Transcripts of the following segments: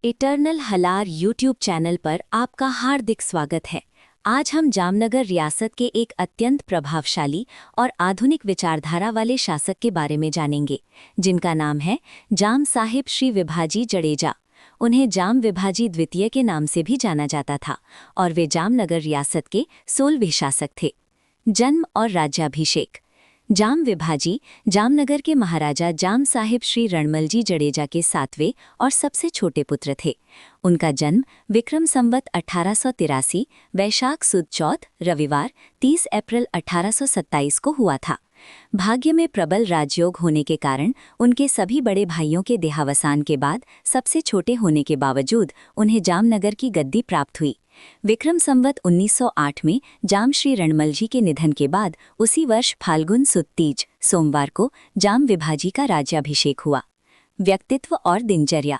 Eternal हलार YouTube channel पर आपका हार्दिक स्वागत है। आज हम जामनगर रियासत के एक अत्यंत प्रभावशाली और आधुनिक विचारधारा वाले शासक के बारे में जानेंगे, जिनका नाम है जाम साहिब श्री विभाजी जडेजा। उन्हें जाम विभाजी द्वितीय के नाम से भी जाना जाता था और वे जामनगर रियासत के 16वें शासक थे। जन्म और राज्याभिषेक। जाम विभाजी जामनगर के महाराजा जाम साहिब श्री रणमलजी जडेजा के 7वें और सबसे छोटे पुत्र थे। उनका जन्म विक्रम संवत 1883 वैशाख सुद चौथ रविवार 30 अप्रैल 1827 को हुआ था। भाग्य में प्रबल राजयोग होने के कारण उनके सभी बड़े भाइयों के देहावसान के बाद सबसे छोटे होने के बावजूद उन्हें जामनगर की गद्दी प्राप्त हुई। विक्रम संवत 1908 में जाम श्री रणमलजी के निधन के बाद उसी वर्ष फाल्गुन सुद तीज सोमवार को जाम विभाजी का राज्याभिषेक हुआ। व्यक्तित्व और दिनचर्या।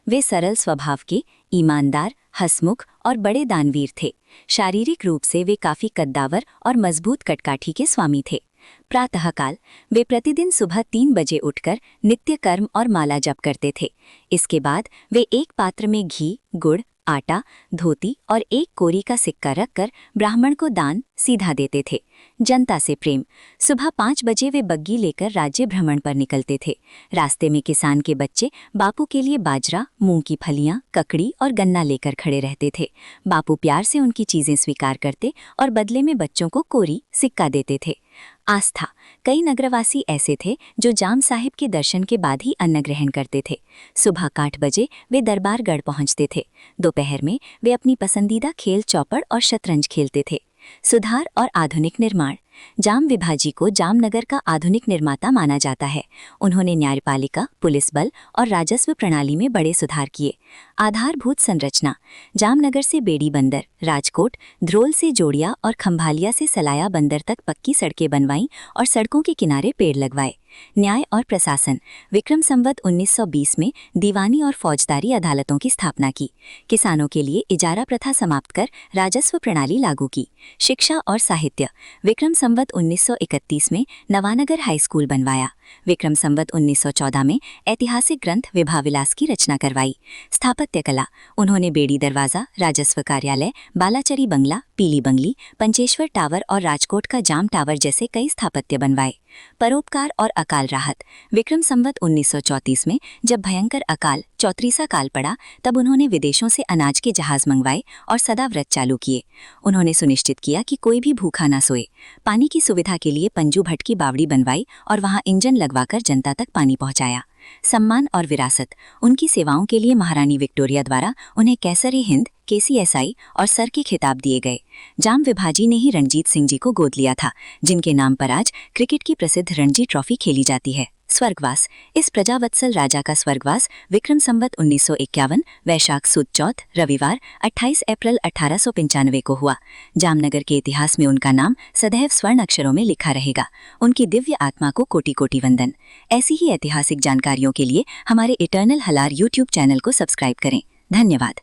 वे सरल स्वभाव के, ईमानदार, हंसमुख और बड़े दानवीर थे। शारीरिक रूप से वे काफी कद्दावर और मजबूत कटकाठी के स्वामी थे। प्रातःकाल वे प्रतिदिन सुबह 3 बजे उठकर नित्य कर्म और माला जप करते थे। इसके बाद वे एक पात्र में घी, गुड़, आटा, धोती और एक कोरी का सिक्का रखकर ब्राह्मण को दान सीधा देते थे। जनता से प्रेम। सुबह 5 बजे वे बग्गी लेकर राज्य भ्रमण पर निकलते थे। रास्ते में किसान के बच्चे बापू के लिए बाजरा, मूंग की फलियां, ककड़ी और गन्ना लेकर खड़े रहते थे। बापू प्यार से उनकी चीजें स्वीकार करते और बदले में बच्चों को कोरी सिक्का देते थे। आस्था। कई नगरवासी ऐसे थे जो जाम साहिब के दर्शन के बाद ही अन्न ग्रहण करते थे। सुबह 8 बजे वे दरबारगढ़ पहुंचते थे। दोपहर में वे अपनी पसंदीदा खेल चौपड़ और शतरंज खेलते थे। सुधार और आधुनिक निर्माण। जाम विभाजी को जामनगर का आधुनिक निर्माता माना जाता है। उन्होंने न्यायपालिका, पुलिस बल और राजस्व प्रणाली में बड़े सुधार किए। आधारभूत संरचना। जामनगर से बेड़ी बंदर, राजकोट, ध्रोल से जोड़िया और खंभालिया से सलाया बंदर तक पक्की सड़कें बनवाईं और सड़कों के किनारे पेड़ लगवाए। न्याय और प्रशासन। विक्रम संवत 1920 में दीवानी और फौजदारी अदालतों की स्थापना की। किसानों के लिए इजारा प्रथा समाप्त कर राजस्व प्रणाली लागू की। शिक्षा और साहित्य। विक्रम संवत 1931 में नवानगर हाई स्कूल बनवाया। विक्रम संवत 1914 में ऐतिहासिक ग्रंथ विभाविलास की रचना करवाई। स्थापत्य कला। उन्होंने बेड़ी दरवाजा, राजस्व कार्यालय, बालाचरी बंगला, पीली बंगली, पंचेश्वर टावर और राजकोट का जाम टावर जैसे कई स्थापत्य बनवाए। परोपकार और अकाल राहत। विक्रम संवत 1934 में जब भयंकर अकाल चौत्रीसा काल पड़ा, तब उन्होंने विदेशों से अनाज के जहाज मंगवाए और सदा व्रत चालू किए। उन्होंने सुनिश्चित किया कि कोई भी भूखा ना सोए। पानी की सुविधा के लिए पंजू भट्ट की बावड़ी बनवाई और वहां इंजन लगवाकर जनता तक पानी पहुंचाया। सम्मान और विरासत। उनकी सेवाओं के लिए महारानी विक्टोरिया द्वारा उन्हें कैसर-ए-हिंद, केसीएसआई और सर के खिताब दिए गए। जाम विभाजी ने ही रणजीत सिंह जी को गोद लिया था, जिनके नाम पर आज क्रिकेट की प्रसिद्ध रणजी ट्रॉफी खेली जाती है। स्वर्गवास। इस प्रजावत्सल राजा का स्वर्गवास विक्रम संवत 1951 वैशाख सुद चौथ रविवार 28 अप्रैल 1895 को हुआ। जामनगर के इतिहास में उनका नाम सदैव स्वर्ण अक्षरों में लिखा रहेगा। उनकी दिव्य आत्मा को कोटि कोटि वंदन। ऐसी ही ऐतिहासिक जानकारियों के लिए हमारे इटर्नल हलार यूट्यूब चैनल को सब्सक्राइब करें। धन्यवाद।